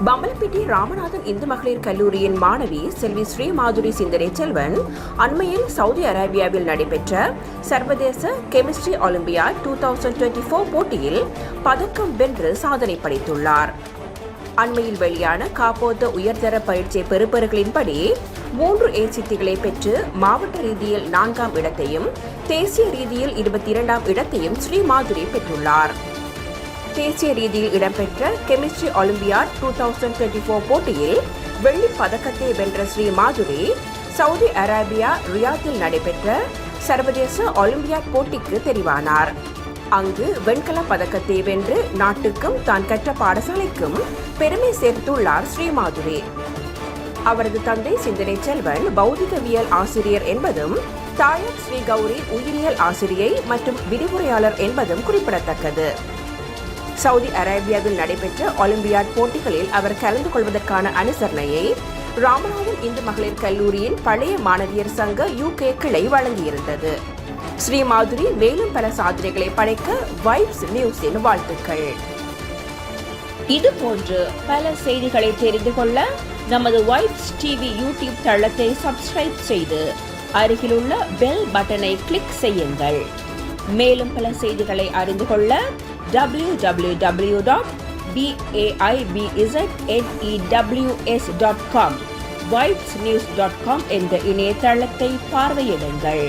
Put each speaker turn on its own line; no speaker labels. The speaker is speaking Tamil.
பம்பலப்பிட்டி ராமநாதன் இந்து மகளிர் கல்லூரியின் மாணவி செல்வி ஸ்ரீ மாதுரி சிந்தனை செல்வன் அண்மையில் சவுதி அரேபியாவில் நடைபெற்ற சர்வதேச கெமிஸ்ட்ரி ஒலிம்பியாட் 2024 போட்டியில் பதக்கம் வென்று சாதனை படைத்துள்ளார். அண்மையில் வெளியான காப்போத்த உயர்தர பயிற்சி பெறுபவர்களின்படி 3 ஏசித்திகளை பெற்று மாவட்ட ரீதியில் 4ஆம் இடத்தையும் தேசிய ரீதியில் 22ஆம் இடத்தையும் ஸ்ரீ மாதுரி பெற்றுள்ளார். தேசிய ரீதியில் இடம்பெற்ற கெமிஸ்ட்ரி ஒலிம்பியாட் 2024 போட்டியில் வெள்ளி பதக்கத்தை வென்ற ஸ்ரீ மாதுரி சவுதி அரேபியா ரியாத்தில் நடைபெற்ற சர்வதேச ஒலிம்பியாட் போட்டிக்கு தெரிவானார். அங்கு வெண்கல பதக்கத்தை வென்று நாட்டுக்கும் தான் கற்ற பாடசாலைக்கும் பெருமை சேர்த்துள்ளார் ஸ்ரீ மாதுரி. அவரது தந்தை சிந்தனை செல்வன் பௌதிகவியல் ஆசிரியர் என்பதும் தாயார் ஸ்ரீ கௌரி உயிரியல் ஆசிரியை மற்றும் விரிவுரையாளர் என்பதும் குறிப்பிடத்தக்கது. சவுதி அரேபியாவில் நடைபெற்ற ஒலிம்பியாட் போட்டிகளில் அவர் கலந்து கொள்வதற்கான அனுசரணையை ராமநாதன் இந்து மகளிர் கல்லூரியின் பழைய மாணவியர் சங்க UK கிளை வழங்கியிருந்தது. ஸ்ரீ மாதுரி மேலும் பல சாதனைகளை படைக்க வைப்ஸ் நியூஸின் வாழ்த்துக்கள். இதுபோன்று பல செய்திகளை தெரிந்து கொள்ள நமது வைப்ஸ் டிவி யூடியூப் தளத்தை சப்ஸ்கிரைப் செய்து அருகிலுள்ள பெல் பட்டனை கிளிக் செய்யுங்கள். மேலும் பல செய்திகளை அறிந்து கொள்ள www.vaibznews.com vibesnews.com என்ற இணையதளத்தை பார்வையிடுங்கள்.